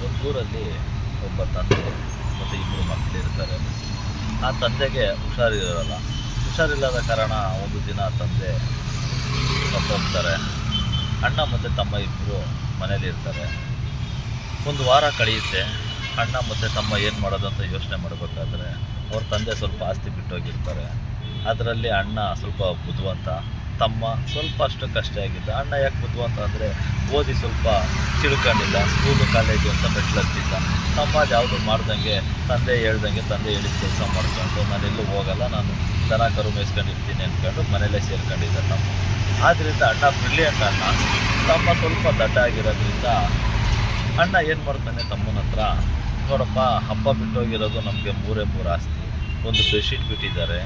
ಒಂದು ಊರಲ್ಲಿ ಒಬ್ಬ ತಂದೆ ಮತ್ತು ಇಬ್ಬರು ಮಕ್ಕಳಿರ್ತಾರೆ. ಆ ತಂದೆಗೆ ಹುಷಾರಿಲ್ಲದ ಕಾರಣ ಒಂದು ದಿನ ತಂದೆ ಸತ್ತೋಗ್ತಾರೆ. ಅಣ್ಣ ಮತ್ತು ತಮ್ಮ ಇಬ್ಬರು ಮನೇಲಿರ್ತಾರೆ. ಒಂದು ವಾರ ಕಳೆಯುತ್ತೆ. ಅಣ್ಣ ಮತ್ತು ತಮ್ಮ ಏನು ಮಾಡೋದು ಅಂತ ಯೋಚನೆ ಮಾಡಬೇಕಾದ್ರೆ ಅವ್ರ ತಂದೆ ಸ್ವಲ್ಪ ಆಸ್ತಿ ಬಿಟ್ಟೋಗಿರ್ತಾರೆ. ಅದರಲ್ಲಿ ಅಣ್ಣ ಸ್ವಲ್ಪ ಬುದ್ಧಿವಂತ, ತಮ್ಮ ಸ್ವಲ್ಪ ಅಷ್ಟಕ್ಕಷ್ಟೇ ಆಗಿದ್ದ. ಅಣ್ಣ ಯಾಕೆ ಬುದ್ಧಿವಂತ ಅಂದರೆ ಓದಿ ಸ್ವಲ್ಪ ತಿಳ್ಕೊಂಡಿಲ್ಲ, ಸ್ಕೂಲು ಕಾಲೇಜು ಅಂತ ಮೆಟ್ಲತ್ತಿದ್ದ. ತಮ್ಮ ಯಾವುದು ಮಾಡ್ದಂಗೆ ತಂದೆ ಹೇಳ್ದಂಗೆ ತಂದೆ ಹೇಳಿದ ಕೆಲಸ ಮಾಡ್ಕೊಂಡು ನಾನೆಲ್ಲೂ ಹೋಗಲ್ಲ, ನಾನು ದನ ಕರು ಮೇಯಿಸ್ಕೊಂಡಿರ್ತೀನಿ ಅಂದ್ಕೊಂಡು ಮನೆಯಲ್ಲೇ ಸೇರ್ಕೊಂಡಿದ್ದ ತಮ್ಮ. ಆದ್ದರಿಂದ ಅಣ್ಣ ಬ್ರಿಲಿಯಂಟ್ ಅಣ್ಣ. ತಮ್ಮ ಸ್ವಲ್ಪ ದಡ್ಡ ಆಗಿರೋದ್ರಿಂದ ಅಣ್ಣ ಏನು ಮಾಡ್ತಾನೆ ತಮ್ಮನ ಹತ್ರ, ನೋಡಪ್ಪ ಹಬ್ಬ ಬಿಟ್ಟೋಗಿರೋದು ನಮಗೆ ಮೂರೇ ಆಸ್ತಿ. ಒಂದು ಬೆಡ್ಶೀಟ್ ಬಿಟ್ಟಿದ್ದಾರೆ,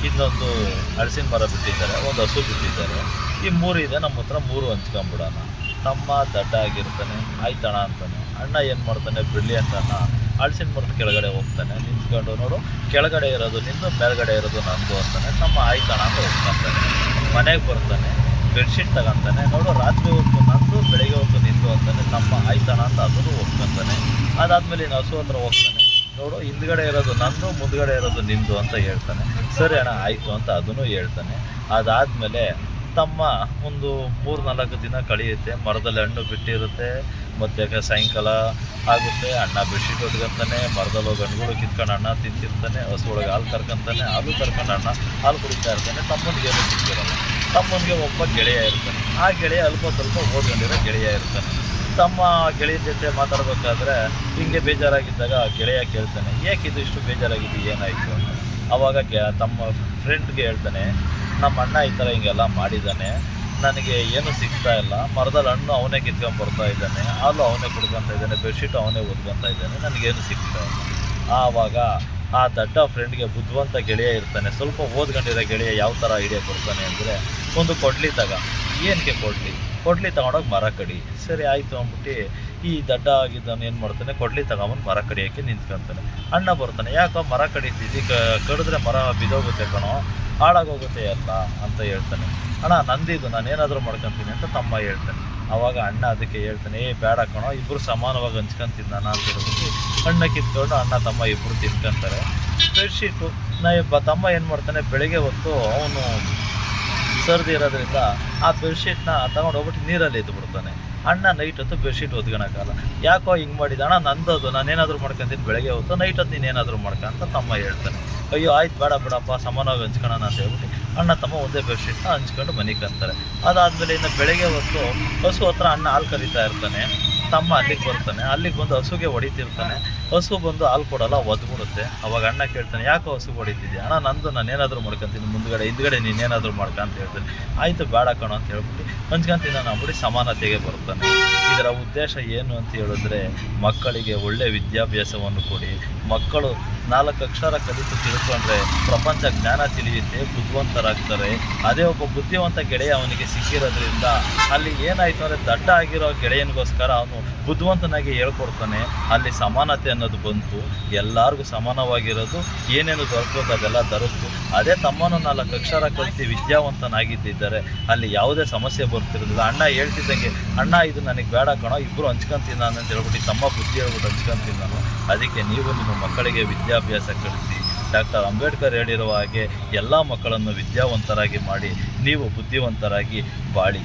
ಇನ್ನೊಂದು ಹಲಸಿನ ಮರ ಬಿಟ್ಟಿದ್ದಾರೆ, ಒಂದು ಹಸು ಬಿಟ್ಟಿದ್ದಾರೆ. ಈ ಮೂರು ಇದೆ, ನಮ್ಮ ಹತ್ರ ಮೂರು ಹಂಚ್ಕೊಂಬಿಡೋಣ. ತಮ್ಮ ದಡ್ಡ ಆಗಿರ್ತಾನೆ, ಆಯ್ತಣ್ಣ ಅಂತಾನೆ. ಅಣ್ಣ ಏನು ಮಾಡ್ತಾನೆ ಬ್ರಿಲಿಯಂಟ್ ಅಣ್ಣ, ಹಲಸಿನ ಮರದ ಕೆಳಗಡೆ ಹೋಗ್ತಾನೆ, ನಿಂತ್ಕೊಂಡು ನೋಡು ಕೆಳಗಡೆ ಇರೋದು ನಿಂದು, ಮೇಲ್ಗಡೆ ಇರೋದು ನಂದು ಅಂತಾನೆ. ತಮ್ಮ ಆಯ್ತಣ್ಣ ಅಂತ ಹೋಗ್ತಾನೆ. ಮನೆಗೆ ಬರ್ತಾನೆ, ಬೆಡ್ಶೀಟ್ ತಗೊಂತಾನೆ, ನೋಡು ರಾತ್ರಿ ಹೊತ್ತು ನಂದು, ಬೆಳಗ್ಗೆ ಹೊತ್ತು ನಿಂದು ಅಂತಾನೆ. ತಮ್ಮ ಆಯ್ತಣ್ಣ ಅಂತ ಅದನ್ನು ಒಪ್ಕೊಂತಾನೆ. ಅದಾದಮೇಲೆ ಇನ್ನು ಹಸು ಹತ್ರ ಹೋಗ್ತಾನೆ, ನೋಡು ಹಿಂದ್ಗಡೆ ಇರೋದು ನಂದು, ಮುಂದ್ಗಡೆ ಇರೋದು ನಿಂದು ಅಂತ ಹೇಳ್ತಾನೆ. ಸರಿ ಅಣ್ಣ ಆಯಿತು ಅಂತ ಅದನ್ನು ಹೇಳ್ತಾನೆ. ಅದಾದಮೇಲೆ ತಮ್ಮ ಒಂದು 3-4 ದಿನ ಕಳೆಯುತ್ತೆ. ಮರದಲ್ಲಿ ಹಣ್ಣು ಬಿಟ್ಟಿರುತ್ತೆ, ಮತ್ತು ಸಾಯಂಕಾಲ ಆಗುತ್ತೆ. ಅಣ್ಣ ಬೆಡ್ಶೀಟ್ ಹೊತ್ಕೊಂತಾನೆ, ಮರದಲ್ಲಿ ಹೋಗಿ ಹಣ್ಣುಗಳು ಕಿತ್ಕೊಂಡು ಅಣ್ಣ ತಿಂತಿರ್ತಾನೆ. ಹಸು ಒಳಗೆ ಹಾಲು ಕರ್ಕೊಂತಾನೆ, ಹಾಲು ಕರ್ಕೊಂಡು ಅಣ್ಣ ಹಾಲು ಕುಡಿತಾ ಇರ್ತಾನೆ. ತಮ್ಮನಿಗೆ ಏನೂ ಸಿಕ್ಕಿರಲ್ಲ. ತಮ್ಮನಿಗೆ ಒಬ್ಬ ಗೆಳೆಯ ಇರ್ತಾನೆ. ಆ ಗೆಳೆಯ ಸ್ವಲ್ಪ ಓದ್ಕೊಂಡಿರೋ ಗೆಳೆಯ ಇರ್ತಾನೆ. ತಮ್ಮ ಗೆಳೆಯ ಜೊತೆ ಮಾತಾಡಬೇಕಾದ್ರೆ ಹಿಂಗೆ ಬೇಜಾರಾಗಿದ್ದಾಗ ಗೆಳೆಯ ಕೇಳ್ತಾನೆ, ಏಕಿದು ಇಷ್ಟು ಬೇಜಾರಾಗಿದ್ದು, ಏನಾಯಿತು ಅಂತ. ಆವಾಗ ತಮ್ಮ ಫ್ರೆಂಡ್ಗೆ ಹೇಳ್ತಾನೆ, ನಮ್ಮ ಅಣ್ಣ ಈ ಥರ ಹಿಂಗೆಲ್ಲ ಮಾಡಿದ್ದಾನೆ, ನನಗೆ ಏನೂ ಸಿಗ್ತಾ ಇಲ್ಲ. ಮರದಲ್ಲಿ ಹಣ್ಣು ಅವನೇ ಕಿತ್ಕೊಂಡು ಬರ್ತಾ ಇದ್ದಾನೆ, ಹಾಲು ಅವನೇ ಕುಡ್ಕೊತಾ ಇದ್ದಾನೆ, ಬೆಡ್ಶೀಟು ಅವನೇ ಓದ್ಕೊತಾ ಇದ್ದಾನೆ, ನನಗೇನು ಸಿಗ್ತಾ ಇಲ್ಲ. ಆವಾಗ ಆ ದಡ್ಡ ಫ್ರೆಂಡ್ಗೆ ಬುದ್ಧಿವಂತ ಗೆಳೆಯ ಇರ್ತಾನೆ. ಸ್ವಲ್ಪ ಓದ್ಕೊಂಡಿರೋ ಗೆಳೆಯ ಯಾವ ಥರ ಐಡಿಯಾ ಕೊಡ್ತಾನೆ ಅಂದರೆ, ಒಂದು ಕೊಡ್ಲಿ ಏನಕ್ಕೆ ಕೊಡ್ಲಿ ತಗೊಂಡೋಗಿ ಮರ ಕಡಿ. ಸರಿ ಆಯಿತು ಅಂದ್ಬಿಟ್ಟು ಈ ದಡ್ಡ ಆಗಿದ್ದವನು ಏನು ಮಾಡ್ತಾನೆ, ಕೊಡ್ಲಿ ತಗೊಂಬಂದು ಮರ ಕಡಿಯೋಕ್ಕೆ ನಿಂತ್ಕೊತಾನೆ. ಅಣ್ಣ ಬರ್ತಾನೆ, ಯಾಕೋ ಮರ ಕಡಿತಿದ್ದಿ, ಕಡಿದ್ರೆ ಮರ ಬಿದೋಗುತ್ತೆ ಕಣೋ, ಹಾಳಾಗೋಗುತ್ತೆ ಎಲ್ಲ ಅಂತ ಹೇಳ್ತಾನೆ. ಅಣ್ಣ ನಂದಿದ್ದು, ನಾನೇನಾದರೂ ಮಾಡ್ಕೊತೀನಿ ಅಂತ ತಮ್ಮ ಹೇಳ್ತಾನೆ. ಆವಾಗ ಅಣ್ಣ ಅದಕ್ಕೆ ಹೇಳ್ತಾನೆ, ಬೇಡ ಕಣೋ, ಇಬ್ಬರು ಸಮಾನವಾಗಿ ಹಂಚ್ಕೊಂತೀನಿ ನಾನು ಅಂತ ಹೇಳ್ಬಿಟ್ಟು ಅಣ್ಣ ಕಿತ್ಕೊಂಡು ಅಣ್ಣ ತಮ್ಮ ಇಬ್ಬರು ತಿನ್ಕೊಂತಾರೆ. ಬೆಡ್ಶೀಟು ತಮ್ಮ ಏನು ಮಾಡ್ತಾನೆ, ಬೆಳಗ್ಗೆ ಹೊತ್ತು ಅವನು ಸರ್ದಿ ಇರೋದ್ರಿಂದ ಆ ಬೆಡ್ಶೀಟ್ನ ತಗೊಂಡು ಹೋಗ್ಬಿಟ್ಟು ನೀರಲ್ಲಿ ಎದ್ದು ಬಿಡ್ತಾನೆ. ಅಣ್ಣ ನೈಟ್ ಹೊತ್ತು ಬೆಡ್ಶೀಟ್ ಒದ್ಕೊಳಕ್ಕಾಗಲ್ಲ, ಯಾಕೋ ಹಿಂಗೆ ಮಾಡಿದ. ಅಣ್ಣ ನಂದದು, ನಾನೇನಾದರೂ ಮಾಡ್ಕೊತೀನಿ ಬೆಳಗ್ಗೆ ಹೊತ್ತು, ನೈಟ್ ಹೊತ್ತು ನೀನೇನಾದರೂ ಮಾಡ್ಕೊಂತ ತಮ್ಮ ಹೇಳ್ತಾನೆ. ಅಯ್ಯೋ ಆಯ್ತು ಬೇಡ ಸಮಾನವಾಗಿ ಹಂಚ್ಕೊಳ್ಳೋಣ ಅಂತ ಹೇಳ್ಬಿಟ್ಟು ಅಣ್ಣ ತಮ್ಮ ಒಂದೇ ಬೆಡ್ಶೀಟ್ನ ಹಂಚ್ಕೊಂಡು ಮನೆಗೆ ಅಂತಾರೆ. ಅದಾದಮೇಲೆ ಇನ್ನು ಬೆಳಗ್ಗೆ ಹೊತ್ತು ಹಸು ಹತ್ರ ಅಣ್ಣ ಹಾಲು ಕರಿತಾ ಇರ್ತಾನೆ. ತಮ್ಮ ಅಲ್ಲಿಗೆ ಬರ್ತಾನೆ. ಅಲ್ಲಿಗೆ ಬಂದು ಹಸುಗೆ ಹೊಡಿತಿರ್ತಾನೆ. ಹಸು ಬಂದು ಹಾಲು ಕೊಡಲ್ಲ, ಒದ್ಬಿಡುತ್ತೆ. ಅವಾಗ ಅಣ್ಣ ಕೇಳ್ತಾನೆ, ಯಾಕೋ ಹಸು ಹೊಡಿತಿದ್ಯಾ? ಅಣ್ಣ ನಂದು, ನಾನೇನಾದರೂ ಮಾಡ್ಕೊತೀನಿ, ಹಿಂದ್ಗಡೆ ನೀನೇನಾದರೂ ಮಾಡ್ಕ ಅಂತ ಹೇಳ್ತಾನೆ. ಆಯಿತು ಬೇಡ ಕಣೋ ಅಂತ ಹೇಳ್ಬಿಟ್ಟು ಹಂಚ್ಕೊಂತೀನಿ ನಾನು ಅಂದ್ಬಿಟ್ಟು ಸಮಾನತೆಗೆ ಬರ್ತಾನೆ. ಇದರ ಉದ್ದೇಶ ಏನು ಅಂತ ಹೇಳಿದ್ರೆ, ಮಕ್ಕಳಿಗೆ ಒಳ್ಳೆಯ ವಿದ್ಯಾಭ್ಯಾಸವನ್ನು ಕೊಡಿ. ಮಕ್ಕಳು 4 ಅಕ್ಷರ ಕಲಿತು ತಿಳ್ಕೊಂಡ್ರೆ ಪ್ರಪಂಚ ಜ್ಞಾನ ತಿಳಿಯುತ್ತೆ, ಬುದ್ಧಿವಂತರಾಗ್ತಾರೆ. ಅದೇ ಒಬ್ಬ ಬುದ್ಧಿವಂತ ಗೆಳೆಯ ಅವನಿಗೆ ಸಿಕ್ಕಿರೋದ್ರಿಂದ ಅಲ್ಲಿ ಏನಾಯಿತು ಅಂದರೆ, ದಡ್ಡ ಆಗಿರೋ ಗೆಳೆಯನಿಗೋಸ್ಕರ ಅವನು ಬುದ್ಧಿವಂತನಾಗಿ ಹೇಳ್ಕೊಡ್ತಾನೆ. ಅಲ್ಲಿ ಸಮಾನತೆ ಅನ್ನೋದು ಬಂತು, ಎಲ್ಲರಿಗೂ ಸಮಾನವಾಗಿರೋದು, ಏನೇನು ದೊರಕೋದು ಅದೆಲ್ಲ ದೊರಕಿತು. ಅದೇ ತಮ್ಮನು 4 ಅಕ್ಷರ ಕಲಿತು ವಿದ್ಯಾವಂತನಾಗಿದ್ದಿದ್ದಾರೆ ಅಲ್ಲಿ ಯಾವುದೇ ಸಮಸ್ಯೆ ಬರ್ತಿರೋದಿಲ್ಲ. ಅಣ್ಣ ಹೇಳ್ತಿದ್ದಂಗೆ, ಅಣ್ಣ ಇದು ನನಗೆ ಬೇಡ ಕಣೋ, ಇಬ್ಬರು ಹಂಚ್ಕೊಂತೀನಿ ನಾನು ಅಂತ ಹೇಳ್ಬಿಟ್ಟು ತಮ್ಮ ಬುದ್ಧಿ ಹೇಳ್ಬಿಟ್ಟು ಹಂಚ್ಕೊಂತೀನಿ ನಾನು. ಅದಕ್ಕೆ ನೀವು ನಿಮ್ಮ ಮಕ್ಕಳಿಗೆ ವಿದ್ಯಾಭ್ಯಾಸ ಕಲಿಸಿ. ಡಾಕ್ಟರ್ ಅಂಬೇಡ್ಕರ್ ಹೇಳಿರುವ ಹಾಗೆ ಎಲ್ಲ ಮಕ್ಕಳನ್ನು ವಿದ್ಯಾವಂತರಾಗಿ ಮಾಡಿ, ನೀವು ಬುದ್ಧಿವಂತರಾಗಿ ಬಾಳಿ.